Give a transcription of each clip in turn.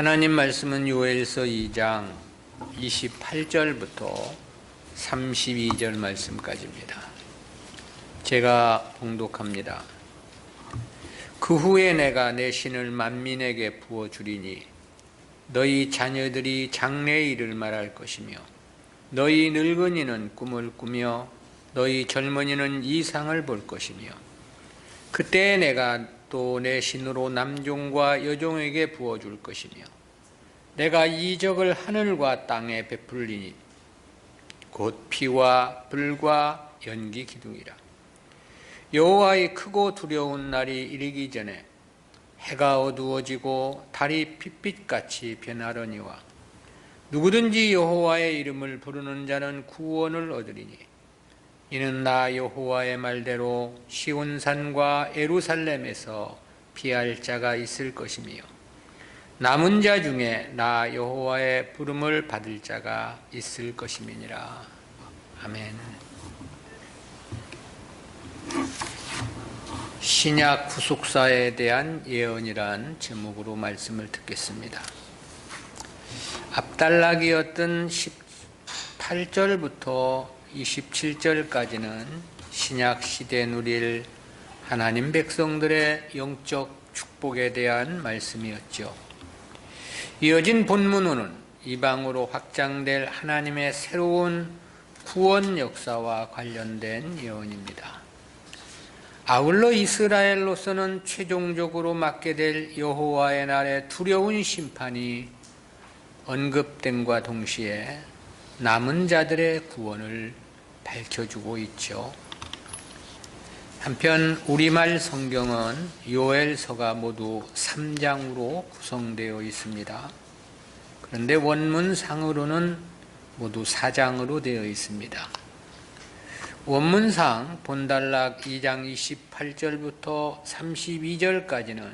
하나님 말씀은 요엘서 2장 28절부터 32절 말씀까지입니다. 제가 봉독합니다. 그 후에 내가 내 신을 만민에게 부어주리니 너희 자녀들이 장래의 일을 말할 것이며 너희 늙은이는 꿈을 꾸며 너희 젊은이는 이상을 볼 것이며 그때 내가 또 내 신으로 남종과 여종에게 부어줄 것이며 내가 이적을 하늘과 땅에 베풀리니 곧 피와 불과 연기 기둥이라. 여호와의 크고 두려운 날이 이르기 전에 해가 어두워지고 달이 핏빛같이 변하려니와 누구든지 여호와의 이름을 부르는 자는 구원을 얻으리니 이는 나 여호와의 말대로 시온산과 예루살렘에서 피할 자가 있을 것이며 남은 자 중에 나 여호와의 부름을 받을 자가 있을 것임이니라. 아멘. 신약 구속사에 대한 예언이란 제목으로 말씀을 듣겠습니다. 앞단락이었던 18절부터 27절까지는 신약 시대 누릴 하나님 백성들의 영적 축복에 대한 말씀이었죠. 이어진 본문으로는 이방으로 확장될 하나님의 새로운 구원 역사와 관련된 예언입니다. 아울러 이스라엘로서는 최종적으로 맞게 될 여호와의 날의 두려운 심판이 언급됨과 동시에 남은 자들의 구원을 밝혀주고 있죠. 한편 우리말 성경은 요엘서가 모두 3장으로 구성되어 있습니다. 그런데 원문상으로는 모두 4장으로 되어 있습니다. 원문상 본단락 2장 28절부터 32절까지는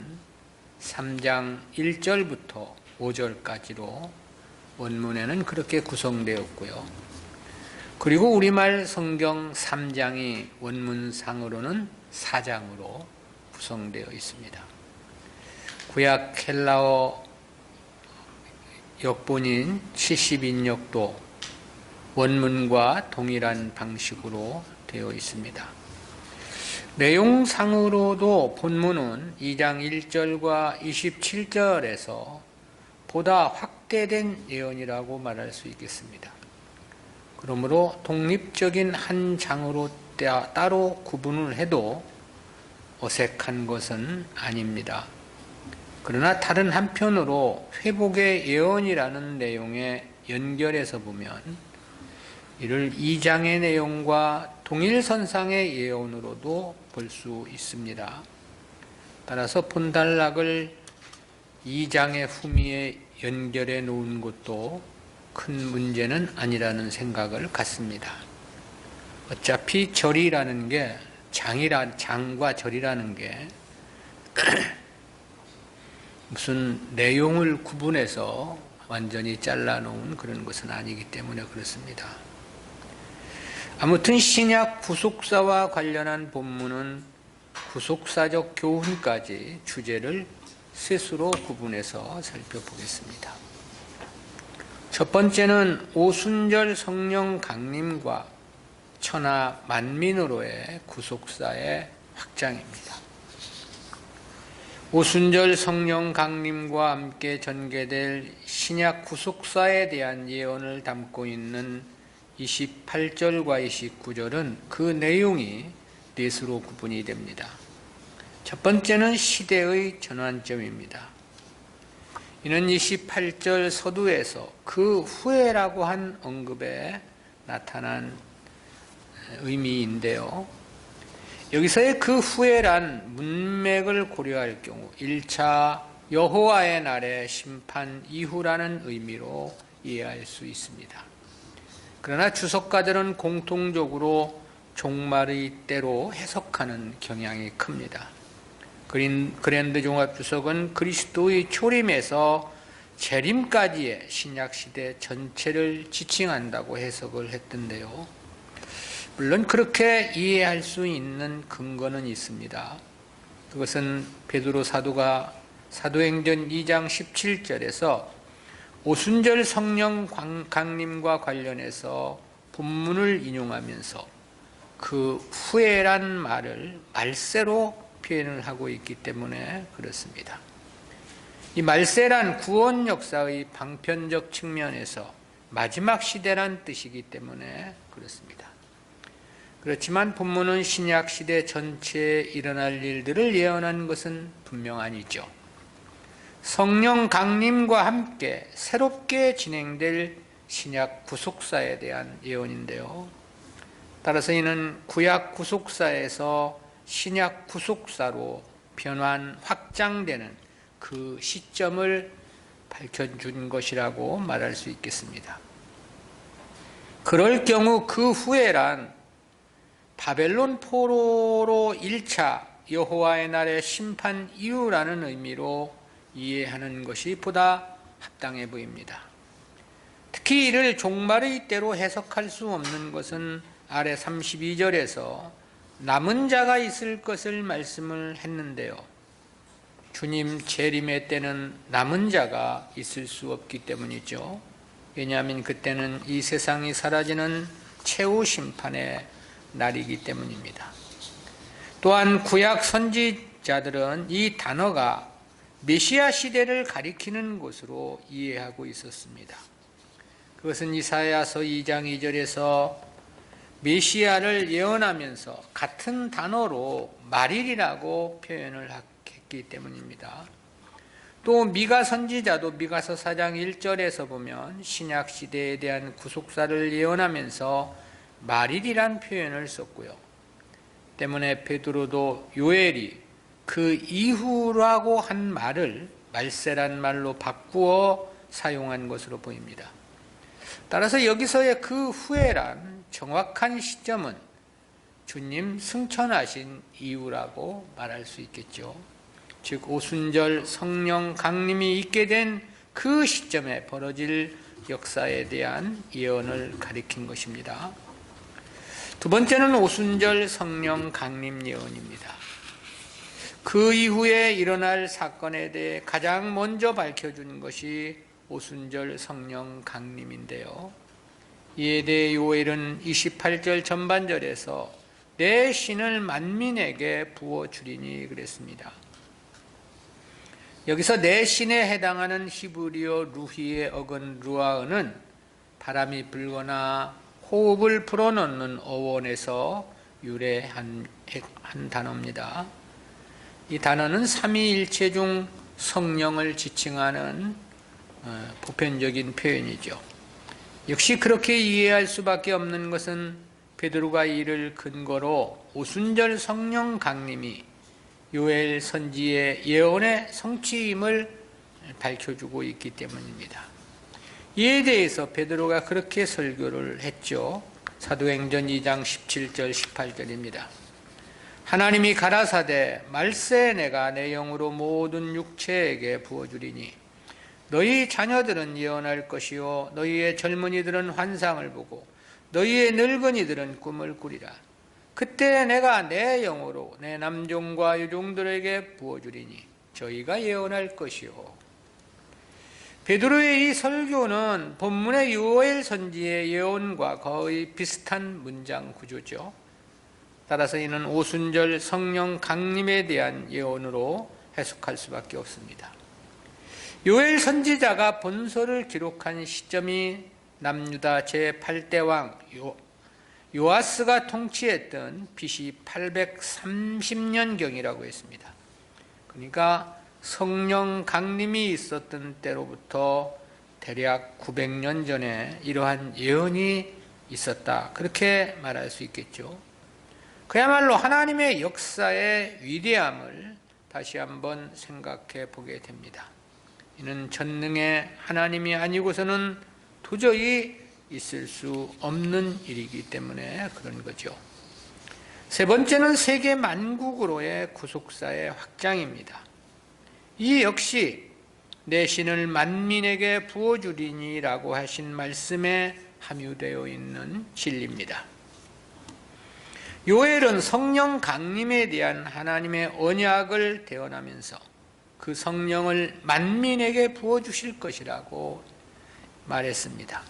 3장 1절부터 5절까지로 원문에는 그렇게 구성되었고요. 그리고 우리말 성경 3장이 원문상으로는 4장으로 구성되어 있습니다. 구약 헬라어 역본인 70인역도 원문과 동일한 방식으로 되어 있습니다. 내용상으로도 본문은 2장 1절과 27절에서 보다 확대된 예언이라고 말할 수 있겠습니다. 그러므로 독립적인 한 장으로 따로 구분을 해도 어색한 것은 아닙니다. 그러나 다른 한편으로 회복의 예언이라는 내용에 연결해서 보면 이를 2장의 내용과 동일선상의 예언으로도 볼 수 있습니다. 따라서 본단락을 2장의 후미에 연결해 놓은 것도 큰 문제는 아니라는 생각을 갖습니다. 어차피 절이라는 게 장과 절이라는 게 무슨 내용을 구분해서 완전히 잘라놓은 그런 것은 아니기 때문에 그렇습니다. 아무튼 신약 구속사와 관련한 본문은 구속사적 교훈까지 주제를 셋으로 구분해서 살펴보겠습니다. 첫 번째는 오순절 성령 강림과 천하 만민으로의 구속사의 확장입니다. 오순절 성령 강림과 함께 전개될 신약 구속사에 대한 예언을 담고 있는 28절과 29절은 그 내용이 넷으로 구분이 됩니다. 첫 번째는 시대의 전환점입니다. 이는 28절 서두에서 그 후에라고 한 언급에 나타난 의미인데요. 여기서의 그 후에란 문맥을 고려할 경우 1차 여호와의 날의 심판 이후라는 의미로 이해할 수 있습니다. 그러나 주석가들은 공통적으로 종말의 때로 해석하는 경향이 큽니다. 그랜드 종합주석은 그리스도의 초림에서 재림까지의 신약시대 전체를 지칭한다고 해석을 했던데요. 물론 그렇게 이해할 수 있는 근거는 있습니다. 그것은 베드로 사도가 사도행전 2장 17절에서 오순절 성령 강림과 관련해서 본문을 인용하면서 그 후에란 말을 말세로 표현을 하고 있기 때문에 그렇습니다. 이 말세란 구원 역사의 방편적 측면에서 마지막 시대란 뜻이기 때문에 그렇습니다. 그렇지만 본문은 신약 시대 전체에 일어날 일들을 예언한 것은 분명 아니죠. 성령 강림과 함께 새롭게 진행될 신약 구속사에 대한 예언인데요. 따라서 이는 구약 구속사에서 신약 구속사로 변환 확장되는 그 시점을 밝혀준 것이라고 말할 수 있겠습니다. 그럴 경우 그 후에란 바벨론 포로로 1차 여호와의 날의 심판 이후라는 의미로 이해하는 것이 보다 합당해 보입니다. 특히 이를 종말의 때로 해석할 수 없는 것은 아래 32절에서 남은 자가 있을 것을 말씀을 했는데요. 주님 재림의 때는 남은 자가 있을 수 없기 때문이죠. 왜냐하면 그때는 이 세상이 사라지는 최후 심판의 날이기 때문입니다. 또한 구약 선지자들은 이 단어가 메시아 시대를 가리키는 것으로 이해하고 있었습니다. 그것은 이사야서 2장 2절에서 메시아를 예언하면서 같은 단어로 말일이라고 표현을 했기 때문입니다. 또 미가 선지자도 미가서 4장 1절에서 보면 신약 시대에 대한 구속사를 예언하면서 말일이란 표현을 썼고요. 때문에 베드로도 요엘이 그 이후라고 한 말을 말세란 말로 바꾸어 사용한 것으로 보입니다. 따라서 여기서의 그 후에란 정확한 시점은 주님 승천하신 이후라고 말할 수 있겠죠. 즉 오순절 성령 강림이 있게 된 그 시점에 벌어질 역사에 대한 예언을 가리킨 것입니다. 두 번째는 오순절 성령 강림 예언입니다. 그 이후에 일어날 사건에 대해 가장 먼저 밝혀준 것이 오순절 성령 강림인데요. 이에 대해 요엘은 28절 전반절에서 내 신을 만민에게 부어주리니 그랬습니다. 여기서 내 신에 해당하는 히브리어 루히의 어근 루아은은 바람이 불거나 호흡을 불어넣는 어원에서 유래한 단어입니다. 이 단어는 삼위일체 중 성령을 지칭하는 보편적인 표현이죠. 역시 그렇게 이해할 수밖에 없는 것은 베드로가 이를 근거로 오순절 성령 강림이 요엘 선지의 예언의 성취임을 밝혀주고 있기 때문입니다. 이에 대해서 베드로가 그렇게 설교를 했죠. 사도행전 2장 17절 18절입니다. 하나님이 가라사대 말세 내가 내 영으로 모든 육체에게 부어주리니 너희 자녀들은 예언할 것이요 너희의 젊은이들은 환상을 보고 너희의 늙은이들은 꿈을 꾸리라. 그때 내가 내 영으로 내 남종과 여종들에게 부어주리니 저희가 예언할 것이요. 베드로의 이 설교는 본문의 요엘 선지의 예언과 거의 비슷한 문장 구조죠. 따라서 이는 오순절 성령 강림에 대한 예언으로 해석할 수밖에 없습니다. 요엘 선지자가 본서를 기록한 시점이 남유다 제8대 왕 요아스가 통치했던 BC 830년경이라고 했습니다. 그러니까 성령 강림이 있었던 때로부터 대략 900년 전에 이러한 예언이 있었다. 그렇게 말할 수 있겠죠. 그야말로 하나님의 역사의 위대함을 다시 한번 생각해 보게 됩니다. 이는 전능의 하나님이 아니고서는 도저히 있을 수 없는 일이기 때문에 그런 거죠. 세 번째는 세계 만국으로의 구속사의 확장입니다. 이 역시 내 신을 만민에게 부어주리니라고 하신 말씀에 함유되어 있는 진리입니다. 요엘은 성령 강림에 대한 하나님의 언약을 대언하면서 그 성령을 만민에게 부어주실 것이라고 말했습니다.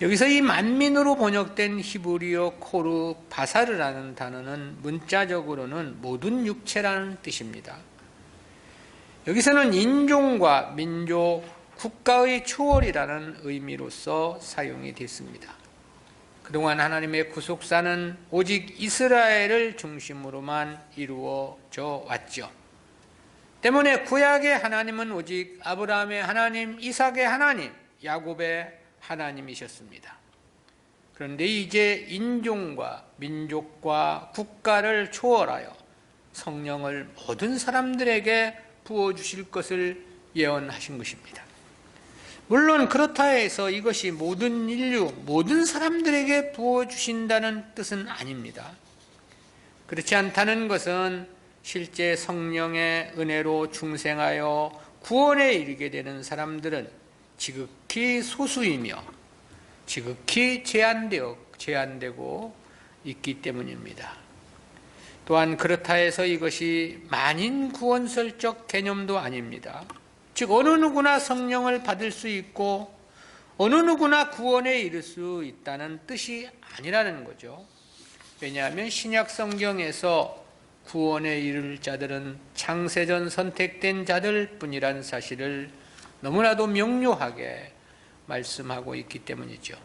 여기서 이 만민으로 번역된 히브리어 코르 바사르라는 단어는 문자적으로는 모든 육체라는 뜻입니다. 여기서는 인종과 민족, 국가의 초월이라는 의미로서 사용이 됐습니다. 그동안 하나님의 구속사는 오직 이스라엘을 중심으로만 이루어져 왔죠. 때문에 구약의 하나님은 오직 아브라함의 하나님, 이삭의 하나님, 야곱의 하나님이셨습니다. 그런데 이제 인종과 민족과 국가를 초월하여 성령을 모든 사람들에게 부어주실 것을 예언하신 것입니다. 물론 그렇다 해서 이것이 모든 인류, 모든 사람들에게 부어주신다는 뜻은 아닙니다. 그렇지 않다는 것은 실제 성령의 은혜로 중생하여 구원에 이르게 되는 사람들은 지극히 소수이며 지극히 제한되고 있기 때문입니다. 또한 그렇다 해서 이것이 만인 구원설적 개념도 아닙니다. 즉 어느 누구나 성령을 받을 수 있고 어느 누구나 구원에 이를 수 있다는 뜻이 아니라는 거죠. 왜냐하면 신약 성경에서 구원에 이를 자들은 창세전 선택된 자들 뿐이라는 사실을 너무나도 명료하게 말씀하고 있기 때문이죠.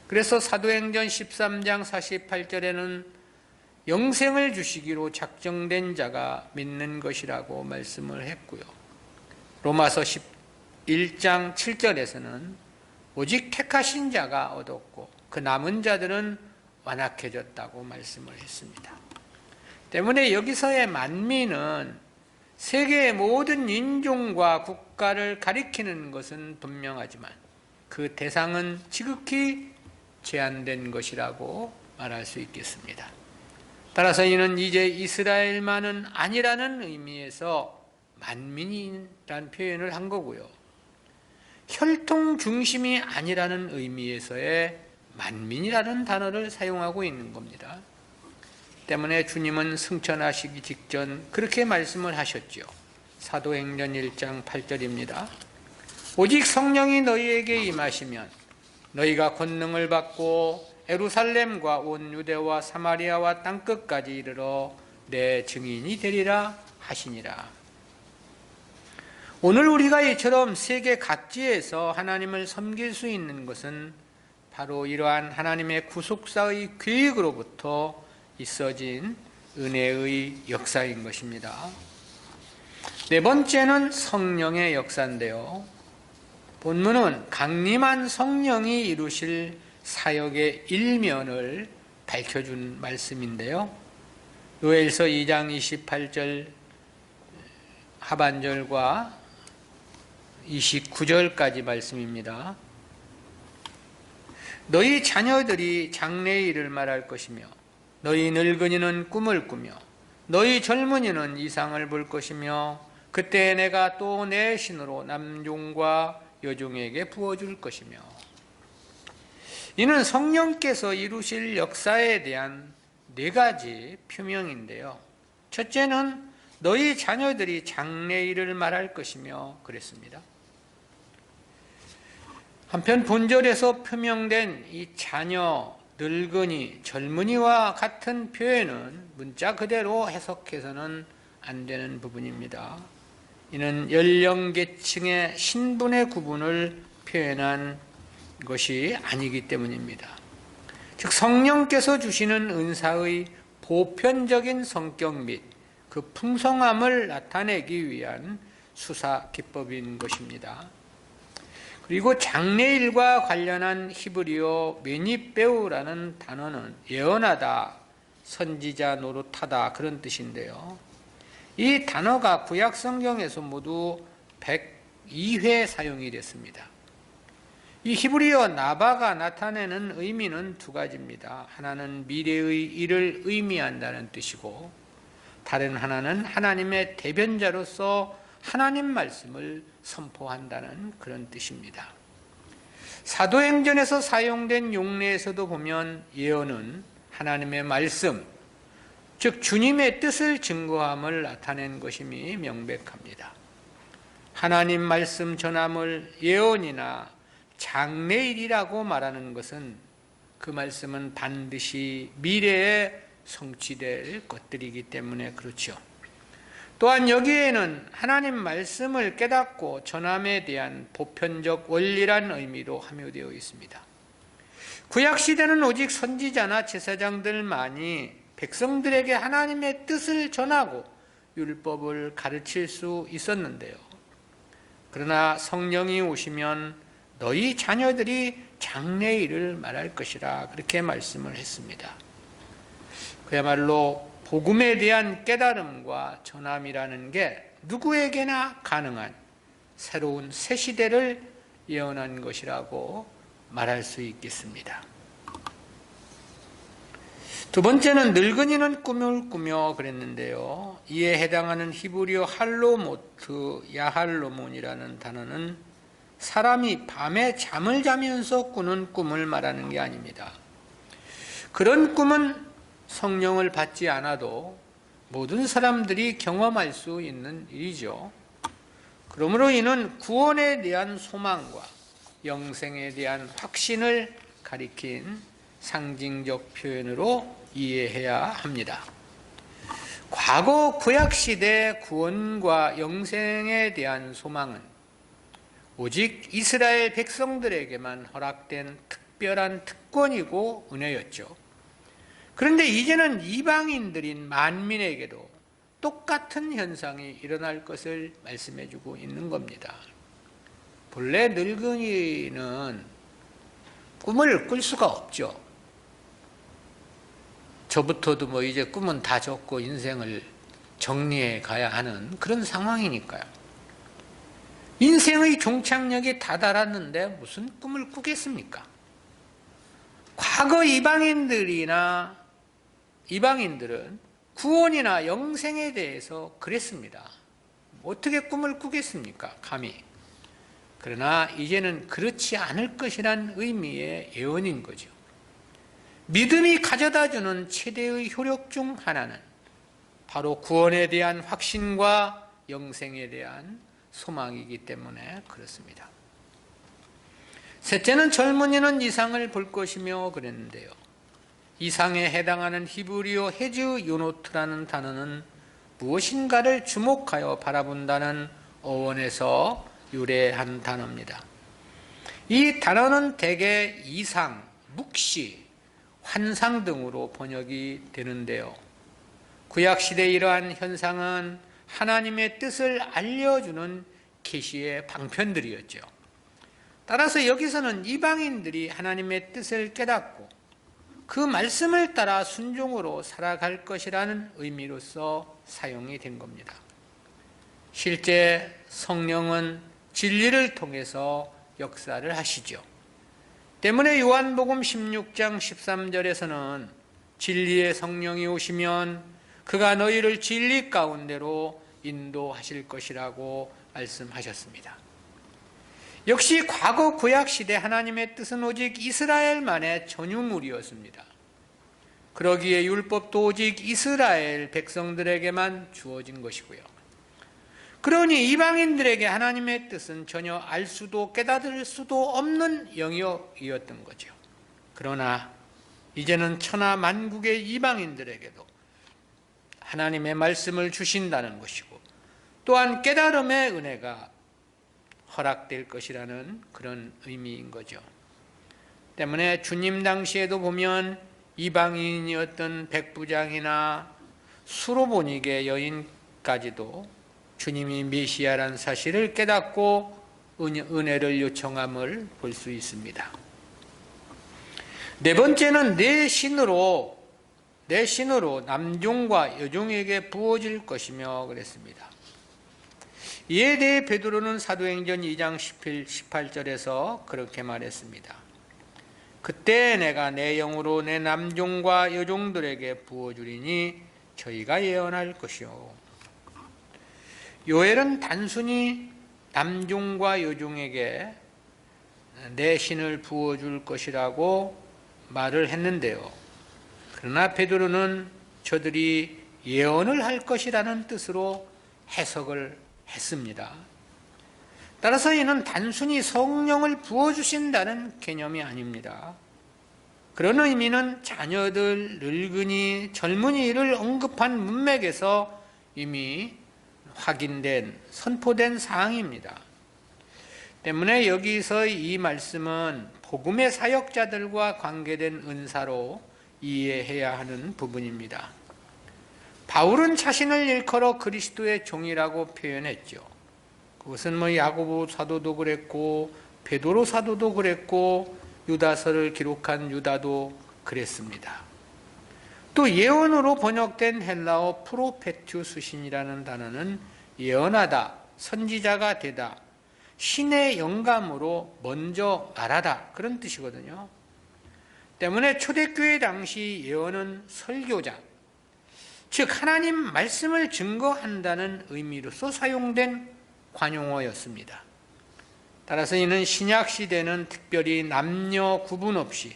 그래서 사도행전 13장 48절에는 영생을 주시기로 작정된 자가 믿는 것이라고 말씀을 했고요. 로마서 11장 7절에서는 오직 택하신 자가 얻었고 그 남은 자들은 완악해졌다고 말씀을 했습니다. 때문에 여기서의 만민은 세계의 모든 인종과 국가를 가리키는 것은 분명하지만 그 대상은 지극히 제한된 것이라고 말할 수 있겠습니다. 따라서 이는 이제 이스라엘만은 아니라는 의미에서 만민이라는 표현을 한 거고요. 혈통 중심이 아니라는 의미에서의 만민이라는 단어를 사용하고 있는 겁니다. 때문에 주님은 승천하시기 직전 그렇게 말씀을 하셨죠. 사도행전 1장 8절입니다. 오직 성령이 너희에게 임하시면 너희가 권능을 받고 예루살렘과 온 유대와 사마리아와 땅끝까지 이르러 내 증인이 되리라 하시니라. 오늘 우리가 이처럼 세계 각지에서 하나님을 섬길 수 있는 것은 바로 이러한 하나님의 구속사의 계획으로부터 있어진 은혜의 역사인 것입니다. 네 번째는 성령의 역사인데요. 본문은 강림한 성령이 이루실 사역의 일면을 밝혀준 말씀인데요. 요엘서 2장 28절 하반절과 29절까지 말씀입니다. 너희 자녀들이 장래의 일을 말할 것이며 너희 늙은이는 꿈을 꾸며 너희 젊은이는 이상을 볼 것이며 그때 내가 또 내 신으로 남종과 여종에게 부어줄 것이며. 이는 성령께서 이루실 역사에 대한 네 가지 표명인데요. 첫째는 너희 자녀들이 장래의 일을 말할 것이며 그랬습니다. 한편 본절에서 표명된 이 자녀, 늙은이, 젊은이와 같은 표현은 문자 그대로 해석해서는 안 되는 부분입니다. 이는 연령계층의 신분의 구분을 표현한 것이 아니기 때문입니다. 즉 성령께서 주시는 은사의 보편적인 성격 및 그 풍성함을 나타내기 위한 수사 기법인 것입니다. 그리고 장래일과 관련한 히브리어 메니베우라는 단어는 예언하다, 선지자 노릇하다 그런 뜻인데요. 이 단어가 구약 성경에서 모두 102회 사용이 됐습니다. 이 히브리어 나바가 나타내는 의미는 두 가지입니다. 하나는 미래의 일을 의미한다는 뜻이고 다른 하나는 하나님의 대변자로서 하나님 말씀을 선포한다는 그런 뜻입니다. 사도행전에서 사용된 용례에서도 보면 예언은 하나님의 말씀, 즉 주님의 뜻을 증거함을 나타낸 것임이 명백합니다. 하나님 말씀 전함을 예언이나 장래일이라고 말하는 것은 그 말씀은 반드시 미래에 성취될 것들이기 때문에 그렇죠. 또한 여기에는 하나님 말씀을 깨닫고 전함에 대한 보편적 원리란 의미도 함유되어 있습니다. 구약시대는 오직 선지자나 제사장들만이 백성들에게 하나님의 뜻을 전하고 율법을 가르칠 수 있었는데요. 그러나 성령이 오시면 너희 자녀들이 장래일을 말할 것이라 그렇게 말씀을 했습니다. 그야말로 복음에 대한 깨달음과 전함이라는 게 누구에게나 가능한 새로운 새 시대를 예언한 것이라고 말할 수 있겠습니다. 두 번째는 늙은이는 꿈을 꾸며 그랬는데요. 이에 해당하는 히브리어 할로모트 야할로몬이라는 단어는 사람이 밤에 잠을 자면서 꾸는 꿈을 말하는 게 아닙니다. 그런 꿈은 성령을 받지 않아도 모든 사람들이 경험할 수 있는 일이죠. 그러므로 이는 구원에 대한 소망과 영생에 대한 확신을 가리킨 상징적 표현으로 이해해야 합니다. 과거 구약시대 구원과 영생에 대한 소망은 오직 이스라엘 백성들에게만 허락된 특별한 특권이고 은혜였죠. 그런데 이제는 이방인들인 만민에게도 똑같은 현상이 일어날 것을 말씀해주고 있는 겁니다. 본래 늙은이는 꿈을 꿀 수가 없죠. 저부터도 이제 꿈은 다 졌고 인생을 정리해 가야 하는 그런 상황이니까요. 인생의 종착역이 다다랐는데 무슨 꿈을 꾸겠습니까? 과거 이방인들은 구원이나 영생에 대해서 그랬습니다. 어떻게 꿈을 꾸겠습니까? 감히. 그러나 이제는 그렇지 않을 것이란 의미의 예언인 거죠. 믿음이 가져다주는 최대의 효력 중 하나는 바로 구원에 대한 확신과 영생에 대한 소망이기 때문에 그렇습니다. 셋째는 젊은이는 이상을 볼 것이며 그랬는데요. 이상에 해당하는 히브리어 헤즈 요노트라는 단어는 무엇인가를 주목하여 바라본다는 어원에서 유래한 단어입니다. 이 단어는 대개 이상, 묵시, 환상 등으로 번역이 되는데요. 구약시대의 이러한 현상은 하나님의 뜻을 알려주는 계시의 방편들이었죠. 따라서 여기서는 이방인들이 하나님의 뜻을 깨닫고 그 말씀을 따라 순종으로 살아갈 것이라는 의미로서 사용이 된 겁니다. 실제 성령은 진리를 통해서 역사를 하시죠. 때문에 요한복음 16장 13절에서는 진리의 성령이 오시면 그가 너희를 진리 가운데로 인도하실 것이라고 말씀하셨습니다. 역시 과거 구약시대 하나님의 뜻은 오직 이스라엘만의 전유물이었습니다. 그러기에 율법도 오직 이스라엘 백성들에게만 주어진 것이고요. 그러니 이방인들에게 하나님의 뜻은 전혀 알 수도 깨닫을 수도 없는 영역이었던 거죠. 그러나 이제는 천하 만국의 이방인들에게도 하나님의 말씀을 주신다는 것이고 또한 깨달음의 은혜가 허락될 것이라는 그런 의미인 거죠. 때문에 주님 당시에도 보면 이방인이었던 백부장이나 수로보닉의 여인까지도 주님이 메시아란 사실을 깨닫고 은혜를 요청함을 볼 수 있습니다. 네 번째는 내 신으로 남종과 여종에게 부어질 것이며 그랬습니다. 이에 대해 베드로는 사도행전 2장 18절에서 그렇게 말했습니다. 그때 내가 내 영으로 내 남종과 여종들에게 부어주리니 저희가 예언할 것이요. 요엘은 단순히 남종과 여종에게 내 신을 부어줄 것이라고 말을 했는데요. 그러나 베드로는 저들이 예언을 할 것이라는 뜻으로 해석을 했습니다. 따라서 이는 단순히 성령을 부어주신다는 개념이 아닙니다. 그런 의미는 자녀들, 늙은이, 젊은이를 언급한 문맥에서 이미 확인된, 선포된 사항입니다. 때문에 여기서 이 말씀은 복음의 사역자들과 관계된 은사로 이해해야 하는 부분입니다. 바울은 자신을 일컬어 그리스도의 종이라고 표현했죠. 그것은 야고보 사도도 그랬고 베드로 사도도 그랬고 유다서를 기록한 유다도 그랬습니다. 또 예언으로 번역된 헬라어 프로페투스신이라는 단어는 예언하다, 선지자가 되다, 신의 영감으로 먼저 말하다 그런 뜻이거든요. 때문에 초대교회 당시 예언은 설교자, 즉 하나님 말씀을 증거한다는 의미로서 사용된 관용어였습니다. 따라서 이는 신약시대는 특별히 남녀 구분 없이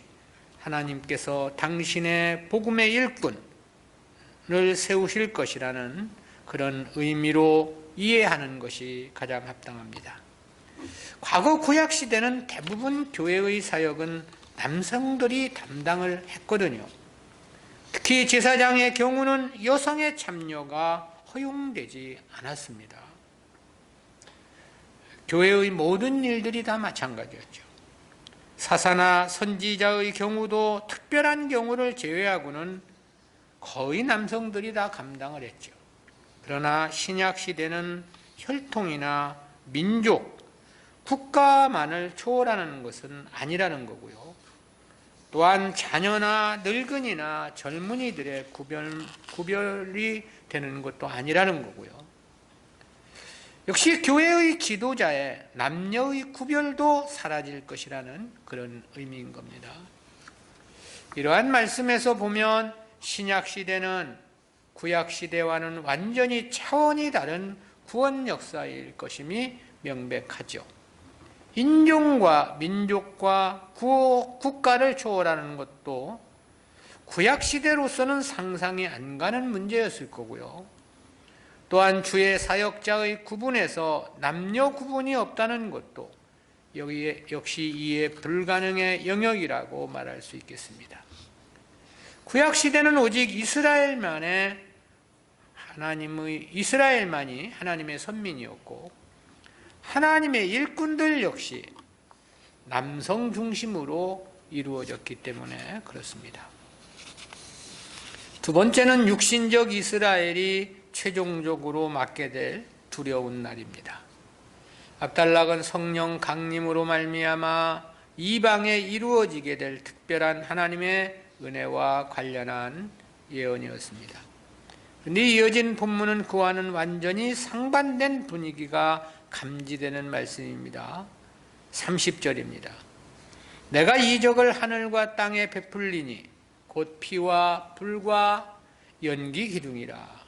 하나님께서 당신의 복음의 일꾼을 세우실 것이라는 그런 의미로 이해하는 것이 가장 합당합니다. 과거 구약시대는 대부분 교회의 사역은 남성들이 담당을 했거든요. 특히 제사장의 경우는 여성의 참여가 허용되지 않았습니다. 교회의 모든 일들이 다 마찬가지였죠. 사사나 선지자의 경우도 특별한 경우를 제외하고는 거의 남성들이 다 감당을 했죠. 그러나 신약시대는 혈통이나 민족, 국가만을 초월하는 것은 아니라는 거고요. 또한 자녀나 늙은이나 젊은이들의 구별이 되는 것도 아니라는 거고요. 역시 교회의 지도자의 남녀의 구별도 사라질 것이라는 그런 의미인 겁니다. 이러한 말씀에서 보면 신약시대는 구약시대와는 완전히 차원이 다른 구원 역사일 것임이 명백하죠. 인종과 민족과 국가를 초월하는 것도 구약시대로서는 상상이 안 가는 문제였을 거고요. 또한 주의 사역자의 구분에서 남녀 구분이 없다는 것도 여기에 역시 이해 불가능의 영역이라고 말할 수 있겠습니다. 구약시대는 오직 이스라엘만이 하나님의 선민이었고 하나님의 일꾼들 역시 남성 중심으로 이루어졌기 때문에 그렇습니다. 두 번째는 육신적 이스라엘이 최종적으로 맞게 될 두려운 날입니다. 압달락은 성령 강림으로 말미암아 이방에 이루어지게 될 특별한 하나님의 은혜와 관련한 예언이었습니다. 그런데 이어진 본문은 그와는 완전히 상반된 분위기가 감지되는 말씀입니다. 30절입니다. 내가 이적을 하늘과 땅에 베풀리니 곧 피와 불과 연기 기둥이라.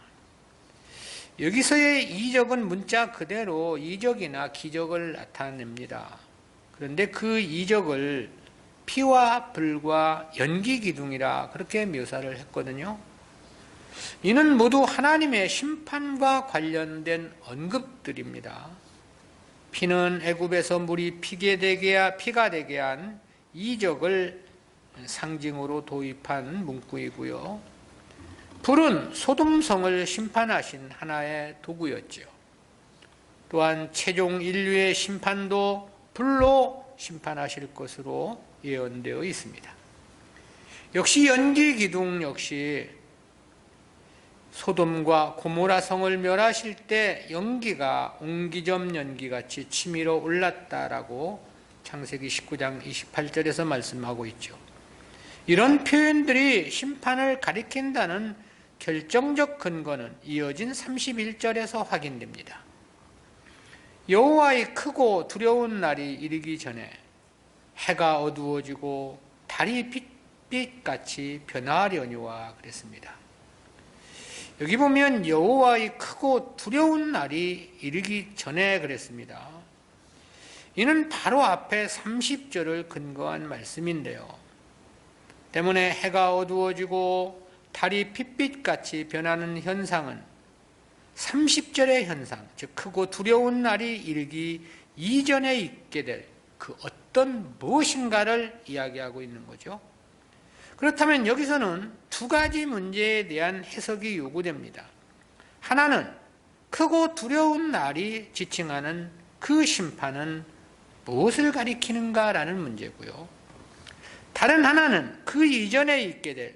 여기서의 이적은 문자 그대로 이적이나 기적을 나타냅니다. 그런데 그 이적을 피와 불과 연기 기둥이라 그렇게 묘사를 했거든요. 이는 모두 하나님의 심판과 관련된 언급들입니다. 피는 애굽에서 물이 피가 되게 한 이적을 상징으로 도입한 문구이고요. 불은 소돔성을 심판하신 하나의 도구였죠. 또한 최종 인류의 심판도 불로 심판하실 것으로 예언되어 있습니다. 역시 연기 기둥 역시 소돔과 고모라 성을 멸하실 때 연기가 옹기점 연기같이 치밀어 올랐다라고 창세기 19장 28절에서 말씀하고 있죠. 이런 표현들이 심판을 가리킨다는 결정적 근거는 이어진 31절에서 확인됩니다. 여호와의 크고 두려운 날이 이르기 전에 해가 어두워지고 달이 빛빛같이 변하려니와 그랬습니다. 여기 보면 여호와의 크고 두려운 날이 이르기 전에 그랬습니다. 이는 바로 앞에 30절을 근거한 말씀인데요. 때문에 해가 어두워지고 달이 핏빛같이 변하는 현상은 30절의 현상, 즉 크고 두려운 날이 이르기 이전에 있게 될 그 어떤 무엇인가를 이야기하고 있는 거죠. 그렇다면 여기서는 두 가지 문제에 대한 해석이 요구됩니다. 하나는 크고 두려운 날이 지칭하는 그 심판은 무엇을 가리키는가라는 문제고요. 다른 하나는 그 이전에 있게 될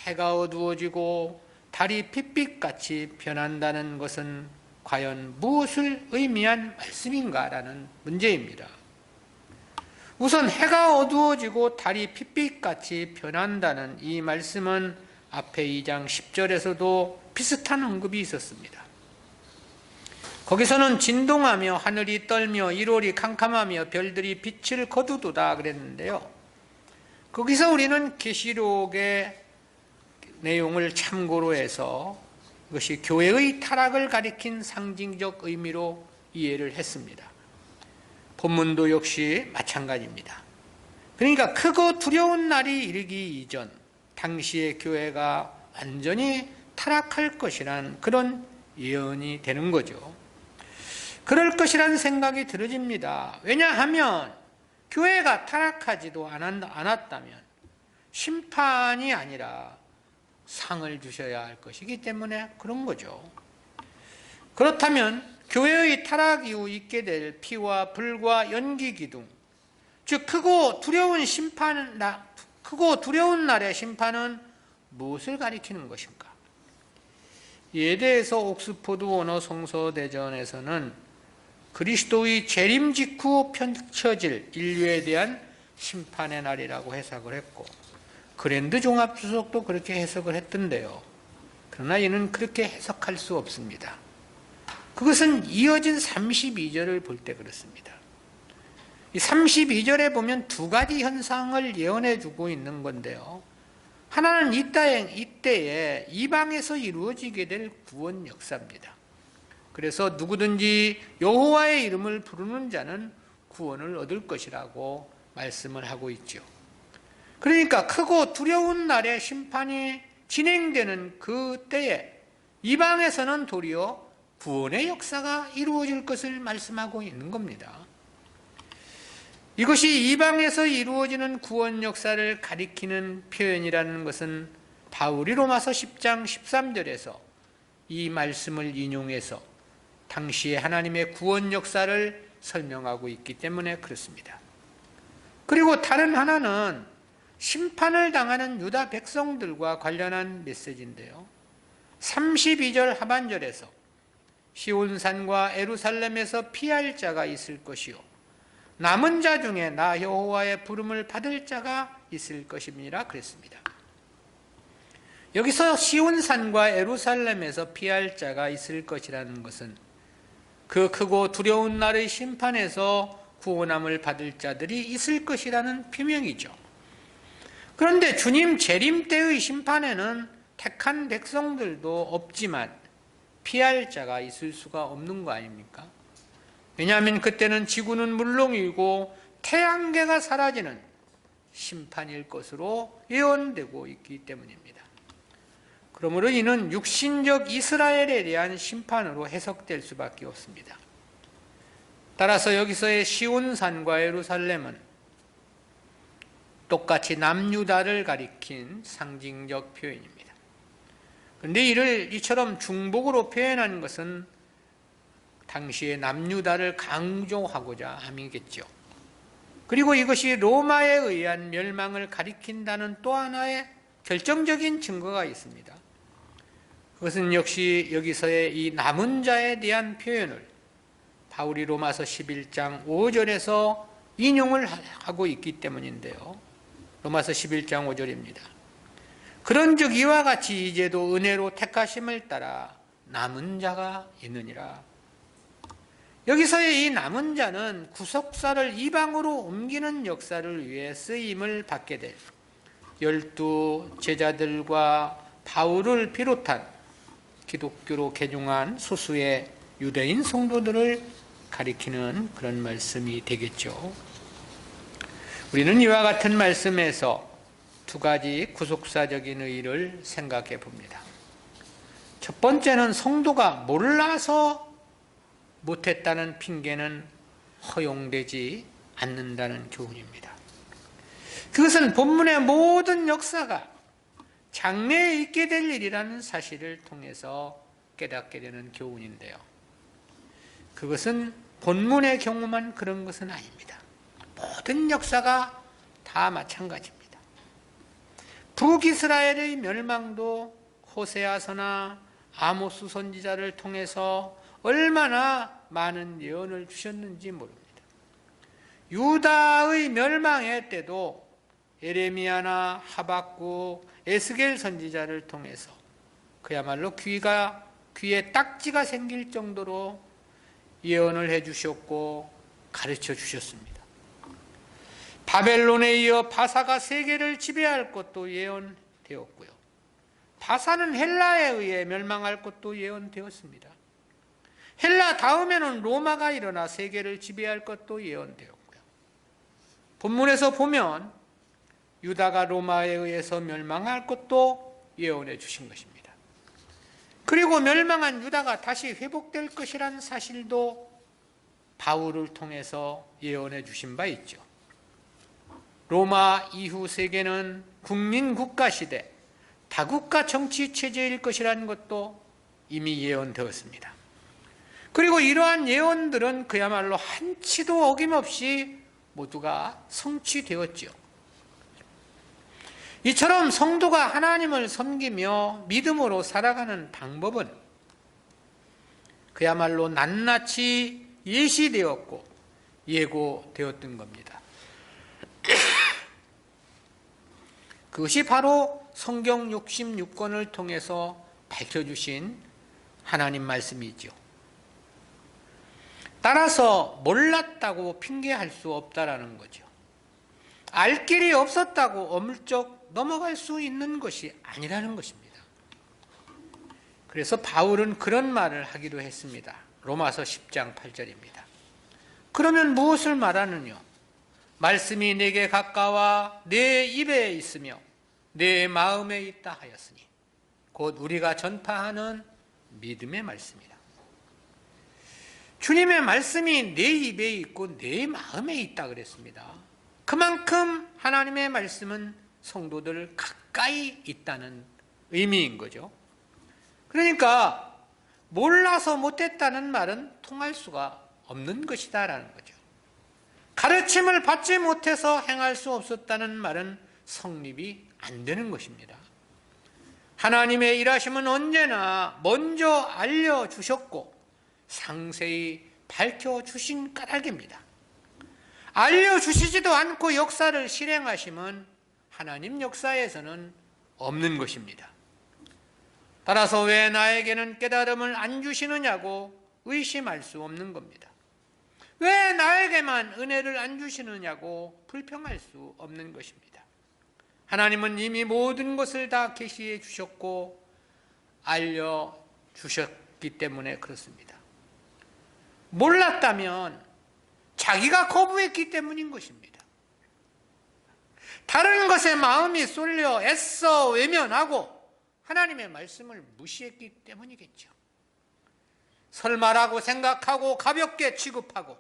해가 어두워지고 달이 핏빛같이 변한다는 것은 과연 무엇을 의미한 말씀인가라는 문제입니다. 우선 해가 어두워지고 달이 핏빛같이 변한다는 이 말씀은 앞에 2장 10절에서도 비슷한 언급이 있었습니다. 거기서는 진동하며 하늘이 떨며 일월이 캄캄하며 별들이 빛을 거두도다 그랬는데요. 거기서 우리는 계시록의 내용을 참고로 해서 이것이 교회의 타락을 가리킨 상징적 의미로 이해를 했습니다. 본문도 역시 마찬가지입니다. 그러니까 크고 두려운 날이 이르기 이전 당시의 교회가 완전히 타락할 것이란 그런 예언이 되는 거죠. 그럴 것이라는 생각이 들어집니다. 왜냐하면 교회가 타락하지도 않았다면 심판이 아니라 상을 주셔야 할 것이기 때문에 그런 거죠. 그렇다면 교회의 타락 이후 있게 될 피와 불과 연기 기둥, 즉 크고 두려운 날의 심판은 무엇을 가리키는 것인가? 이에 대해서 옥스포드 원어 성서대전에서는 그리스도의 재림 직후 펼쳐질 인류에 대한 심판의 날이라고 해석을 했고, 그랜드 종합주석도 그렇게 해석을 했던데요. 그러나 이는 그렇게 해석할 수 없습니다. 그것은 이어진 32절을 볼 때 그렇습니다. 이 32절에 보면 두 가지 현상을 예언해 주고 있는 건데요. 하나는 이때에 이방에서 이루어지게 될 구원 역사입니다. 그래서 누구든지 여호와의 이름을 부르는 자는 구원을 얻을 것이라고 말씀을 하고 있죠. 그러니까 크고 두려운 날에 심판이 진행되는 그 때에 이방에서는 도리어 구원의 역사가 이루어질 것을 말씀하고 있는 겁니다. 이것이 이방에서 이루어지는 구원 역사를 가리키는 표현이라는 것은 바울이 로마서 10장 13절에서 이 말씀을 인용해서 당시의 하나님의 구원 역사를 설명하고 있기 때문에 그렇습니다. 그리고 다른 하나는 심판을 당하는 유다 백성들과 관련한 메시지인데요. 32절 하반절에서 시온산과 에루살렘에서 피할 자가 있을 것이요 남은 자 중에 나 여호와의 부름을 받을 자가 있을 것입니다 그랬습니다. 여기서 시온산과 에루살렘에서 피할 자가 있을 것이라는 것은 그 크고 두려운 날의 심판에서 구원함을 받을 자들이 있을 것이라는 표명이죠. 그런데 주님 재림 때의 심판에는 택한 백성들도 없지만 피할 자가 있을 수가 없는 거 아닙니까? 왜냐하면 그때는 지구는 물론이고 태양계가 사라지는 심판일 것으로 예언되고 있기 때문입니다. 그러므로 이는 육신적 이스라엘에 대한 심판으로 해석될 수밖에 없습니다. 따라서 여기서의 시온산과 예루살렘은 똑같이 남유다를 가리킨 상징적 표현입니다. 그런데 이처럼 중복으로 표현한 것은 당시의 남유다를 강조하고자 함이겠죠. 그리고 이것이 로마에 의한 멸망을 가리킨다는 또 하나의 결정적인 증거가 있습니다. 그것은 역시 여기서의 이 남은 자에 대한 표현을 바울이 로마서 11장 5절에서 인용을 하고 있기 때문인데요. 로마서 11장 5절입니다. 그런즉 이와 같이 이제도 은혜로 택하심을 따라 남은 자가 있느니라. 여기서의 이 남은 자는 구속사를 이방으로 옮기는 역사를 위해 쓰임을 받게 될 12 제자들과 바울을 비롯한 기독교로 개종한 소수의 유대인 성도들을 가리키는 그런 말씀이 되겠죠. 우리는 이와 같은 말씀에서 두 가지 구속사적인 의의를 생각해 봅니다. 첫 번째는 성도가 몰라서 못했다는 핑계는 허용되지 않는다는 교훈입니다. 그것은 본문의 모든 역사가 장래에 있게 될 일이라는 사실을 통해서 깨닫게 되는 교훈인데요. 그것은 본문의 경우만 그런 것은 아닙니다. 모든 역사가 다 마찬가지입니다. 북이스라엘의 멸망도 호세아서나 아모스 선지자를 통해서 얼마나 많은 예언을 주셨는지 모릅니다. 유다의 멸망의 때도 예레미야나 하박국, 에스겔 선지자를 통해서 그야말로 귀에 딱지가 생길 정도로 예언을 해주셨고 가르쳐 주셨습니다. 바벨론에 이어 바사가 세계를 지배할 것도 예언되었고요. 바사는 헬라에 의해 멸망할 것도 예언되었습니다. 헬라 다음에는 로마가 일어나 세계를 지배할 것도 예언되었고요. 본문에서 보면 유다가 로마에 의해서 멸망할 것도 예언해 주신 것입니다. 그리고 멸망한 유다가 다시 회복될 것이라는 사실도 바울을 통해서 예언해 주신 바 있죠. 로마 이후 세계는 국민국가 시대, 다국가 정치 체제일 것이라는 것도 이미 예언되었습니다. 그리고 이러한 예언들은 그야말로 한치도 어김없이 모두가 성취되었죠. 이처럼 성도가 하나님을 섬기며 믿음으로 살아가는 방법은 그야말로 낱낱이 예시되었고 예고되었던 겁니다. 그것이 바로 성경 66권을 통해서 밝혀주신 하나님 말씀이죠. 따라서 몰랐다고 핑계할 수 없다라는 거죠. 알 길이 없었다고 어물쩍 넘어갈 수 있는 것이 아니라는 것입니다. 그래서 바울은 그런 말을 하기도 했습니다. 로마서 10장 8절입니다. 그러면 무엇을 말하느냐? 말씀이 내게 가까워 내 입에 있으며 내 마음에 있다 하였으니 곧 우리가 전파하는 믿음의 말씀이다. 주님의 말씀이 내 입에 있고 내 마음에 있다 그랬습니다. 그만큼 하나님의 말씀은 성도들 가까이 있다는 의미인 거죠. 그러니까 몰라서 못했다는 말은 통할 수가 없는 것이다라는 거죠. 가르침을 받지 못해서 행할 수 없었다는 말은 성립이 안 되는 것입니다. 하나님의 일하심은 언제나 먼저 알려주셨고 상세히 밝혀주신 까닭입니다. 알려주시지도 않고 역사를 실행하심은 하나님 역사에서는 없는 것입니다. 따라서 왜 나에게는 깨달음을 안 주시느냐고 의심할 수 없는 겁니다. 왜 나에게만 은혜를 안 주시느냐고 불평할 수 없는 것입니다. 하나님은 이미 모든 것을 다 계시해 주셨고 알려주셨기 때문에 그렇습니다. 몰랐다면 자기가 거부했기 때문인 것입니다. 다른 것에 마음이 쏠려 애써 외면하고 하나님의 말씀을 무시했기 때문이겠죠. 설마라고 생각하고 가볍게 취급하고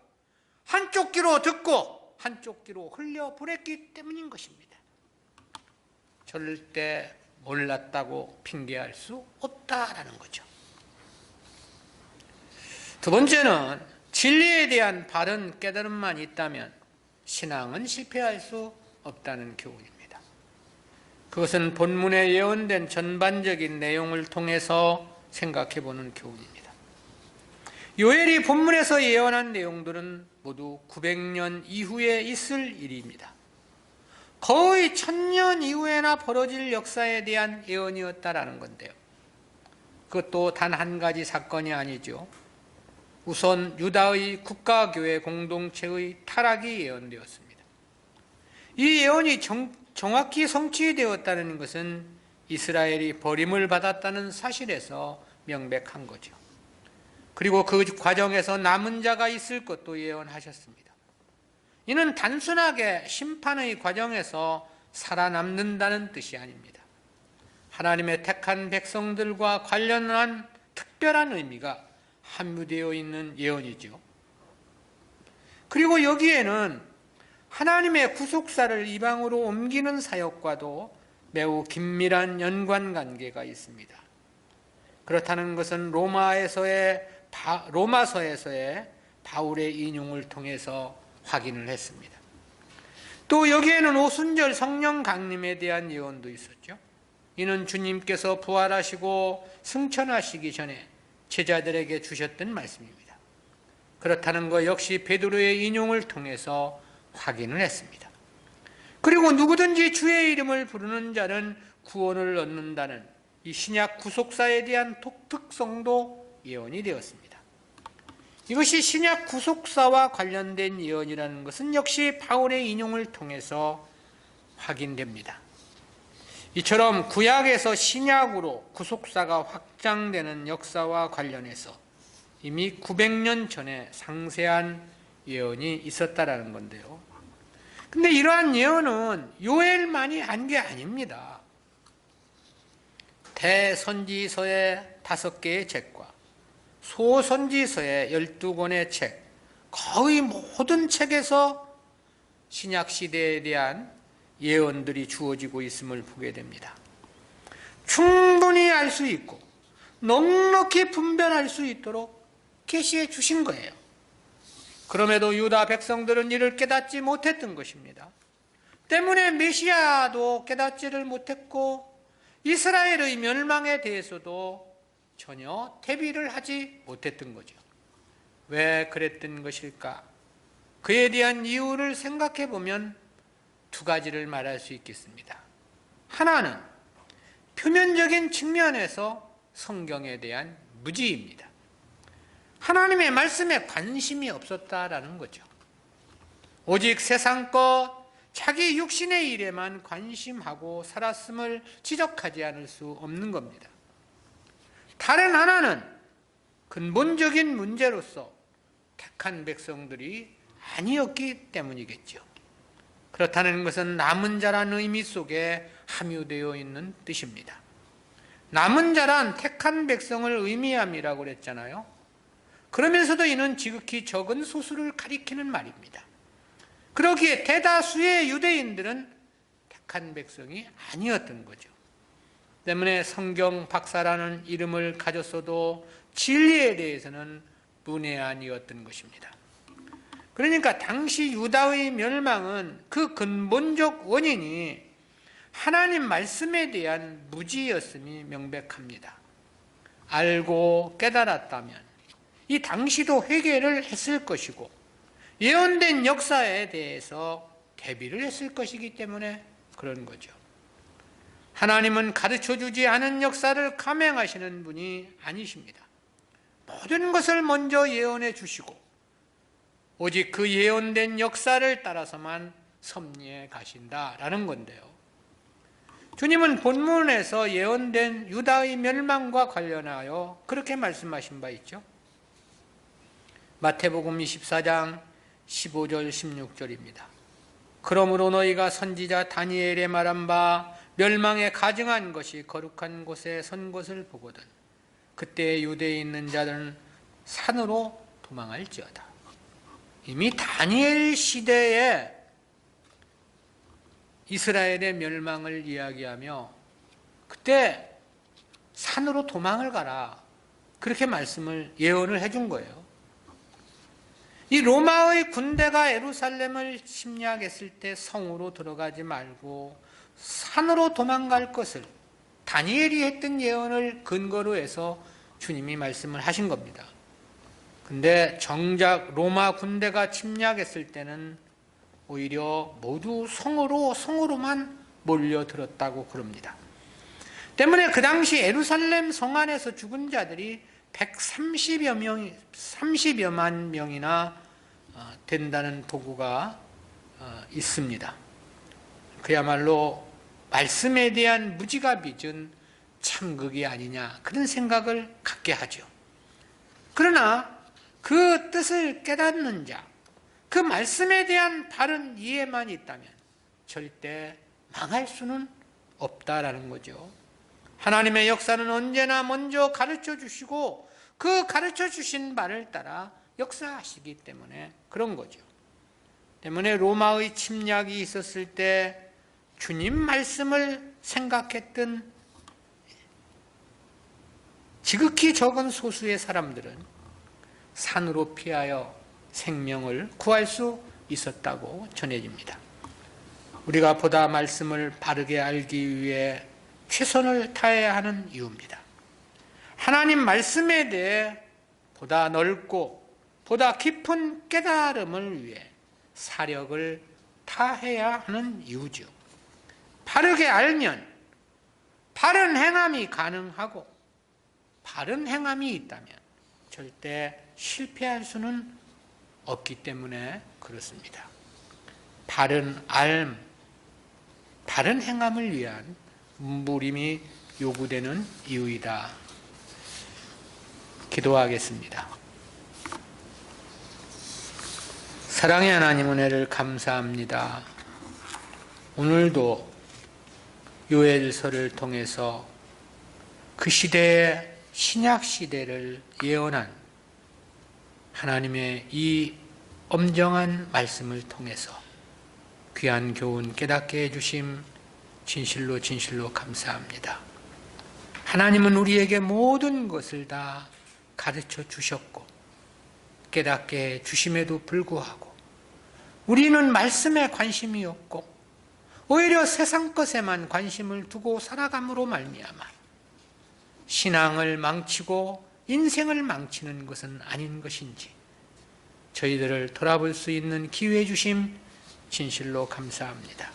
한쪽 귀로 듣고 한쪽 귀로 흘려보냈기 때문인 것입니다. 절대 몰랐다고 핑계할 수 없다라는 거죠. 두 번째는 진리에 대한 바른 깨달음만 있다면 신앙은 실패할 수 없다는 교훈입니다. 그것은 본문에 예언된 전반적인 내용을 통해서 생각해 보는 교훈입니다. 요엘이 본문에서 예언한 내용들은 모두 900년 이후에 있을 일입니다. 거의 1000년 이후에나 벌어질 역사에 대한 예언이었다라는 건데요. 그것도 단 한 가지 사건이 아니죠. 우선 유다의 국가교회 공동체의 타락이 예언되었습니다. 이 예언이 정확히 성취되었다는 것은 이스라엘이 버림을 받았다는 사실에서 명백한 거죠. 그리고 그 과정에서 남은 자가 있을 것도 예언하셨습니다. 이는 단순하게 심판의 과정에서 살아남는다는 뜻이 아닙니다. 하나님의 택한 백성들과 관련한 특별한 의미가 함유되어 있는 예언이죠. 그리고 여기에는 하나님의 구속사를 이방으로 옮기는 사역과도 매우 긴밀한 연관관계가 있습니다. 그렇다는 것은 로마서에서의 바울의 인용을 통해서 확인을 했습니다. 또 여기에는 오순절 성령 강림에 대한 예언도 있었죠. 이는 주님께서 부활하시고 승천하시기 전에 제자들에게 주셨던 말씀입니다. 그렇다는 것 역시 베드로의 인용을 통해서 확인을 했습니다. 그리고 누구든지 주의 이름을 부르는 자는 구원을 얻는다는 이 신약 구속사에 대한 독특성도 예언이 되었습니다. 이것이 신약 구속사와 관련된 예언이라는 것은 역시 바울의 인용을 통해서 확인됩니다. 이처럼 구약에서 신약으로 구속사가 확장되는 역사와 관련해서 이미 900년 전에 상세한 예언이 있었다라는 건데요. 근데 이러한 예언은 요엘만이 한 게 아닙니다. 대선지서의 5개의 책과 소선지서의 12권의 책, 거의 모든 책에서 신약시대에 대한 예언들이 주어지고 있음을 보게 됩니다. 충분히 알 수 있고 넉넉히 분별할 수 있도록 계시해 주신 거예요. 그럼에도 유다 백성들은 이를 깨닫지 못했던 것입니다. 때문에 메시아도 깨닫지를 못했고 이스라엘의 멸망에 대해서도 전혀 대비를 하지 못했던 거죠. 왜 그랬던 것일까? 그에 대한 이유를 생각해 보면 2가지를 말할 수 있겠습니다. 하나는 표면적인 측면에서 성경에 대한 무지입니다. 하나님의 말씀에 관심이 없었다라는 거죠. 오직 세상 것, 자기 육신의 일에만 관심하고 살았음을 지적하지 않을 수 없는 겁니다. 다른 하나는 근본적인 문제로서 택한 백성들이 아니었기 때문이겠죠. 그렇다는 것은 남은 자라는 의미 속에 함유되어 있는 뜻입니다. 남은 자란 택한 백성을 의미함이라고 그랬잖아요. 그러면서도 이는 지극히 적은 소수를 가리키는 말입니다. 그러기에 대다수의 유대인들은 택한 백성이 아니었던 거죠. 때문에 성경 박사라는 이름을 가졌어도 진리에 대해서는 문외한이었던 것입니다. 그러니까 당시 유다의 멸망은 그 근본적 원인이 하나님 말씀에 대한 무지였음이 명백합니다. 알고 깨달았다면 이 당시도 회개를 했을 것이고 예언된 역사에 대해서 대비를 했을 것이기 때문에 그런 거죠. 하나님은 가르쳐주지 않은 역사를 감행하시는 분이 아니십니다. 모든 것을 먼저 예언해 주시고 오직 그 예언된 역사를 따라서만 섭리해 가신다라는 건데요. 주님은 본문에서 예언된 유다의 멸망과 관련하여 그렇게 말씀하신 바 있죠. 마태복음 24장 15절 16절입니다. 그러므로 너희가 선지자 다니엘의 말한 바 멸망에 가증한 것이 거룩한 곳에 선 것을 보거든 그때 유대에 있는 자들은 산으로 도망할지어다. 이미 다니엘 시대에 이스라엘의 멸망을 이야기하며 그때 산으로 도망을 가라 그렇게 말씀을 예언을 해준 거예요. 이 로마의 군대가 예루살렘을 침략했을 때 성으로 들어가지 말고 산으로 도망갈 것을 다니엘이 했던 예언을 근거로 해서 주님이 말씀을 하신 겁니다. 근데 정작 로마 군대가 침략했을 때는 오히려 모두 성으로만 몰려들었다고 그럽니다. 때문에 그 당시 예루살렘 성 안에서 죽은 자들이 130여만 명이나 된다는 보고가 있습니다. 그야말로 말씀에 대한 무지가 빚은 참극이 아니냐 그런 생각을 갖게 하죠. 그러나 그 뜻을 깨닫는 자, 그 말씀에 대한 바른 이해만 있다면 절대 망할 수는 없다라는 거죠. 하나님의 역사는 언제나 먼저 가르쳐 주시고 그 가르쳐 주신 바를 따라 역사하시기 때문에 그런 거죠. 때문에 로마의 침략이 있었을 때 주님 말씀을 생각했던 지극히 적은 소수의 사람들은 산으로 피하여 생명을 구할 수 있었다고 전해집니다. 우리가 보다 말씀을 바르게 알기 위해 최선을 다해야 하는 이유입니다. 하나님 말씀에 대해 보다 넓고 보다 깊은 깨달음을 위해 사력을 다해야 하는 이유죠. 바르게 알면 바른 행함이 가능하고 바른 행함이 있다면 절대 실패할 수는 없기 때문에 그렇습니다. 바른 알, 바른 행함을 위한 몸부림이 요구되는 이유이다. 기도하겠습니다. 사랑의 하나님, 은혜를 감사합니다. 오늘도 요엘서를 통해서 그 시대의 신약 시대를 예언한 하나님의 이 엄정한 말씀을 통해서 귀한 교훈 깨닫게 해주심 진실로 진실로 감사합니다. 하나님은 우리에게 모든 것을 다 가르쳐 주셨고 깨닫게 해 주심에도 불구하고 우리는 말씀에 관심이 없고 오히려 세상 것에만 관심을 두고 살아감으로 말미암아 신앙을 망치고 인생을 망치는 것은 아닌 것인지 저희들을 돌아볼 수 있는 기회 주심 진실로 감사합니다.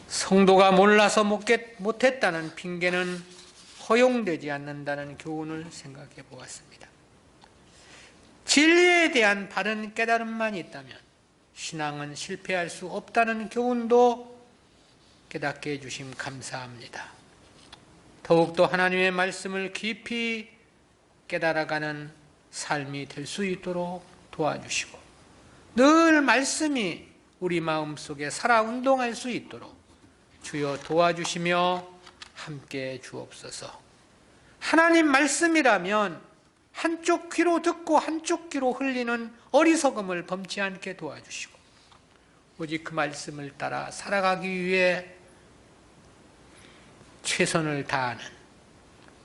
성도가 몰라서 못했다는 핑계는 허용되지 않는다는 교훈을 생각해 보았습니다. 진리에 대한 바른 깨달음만 있다면 신앙은 실패할 수 없다는 교훈도 깨닫게 해주심 감사합니다. 더욱더 하나님의 말씀을 깊이 깨달아가는 삶이 될 수 있도록 도와주시고 늘 말씀이 우리 마음속에 살아 운동할 수 있도록 주여 도와주시며 함께 주옵소서. 하나님 말씀이라면 한쪽 귀로 듣고 한쪽 귀로 흘리는 어리석음을 범치 않게 도와주시고 오직 그 말씀을 따라 살아가기 위해 최선을 다하는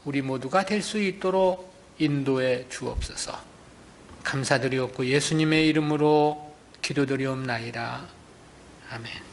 우리 모두가 될 수 있도록 인도해 주옵소서. 감사드리옵고 예수님의 이름으로 기도드리옵나이다. 아멘.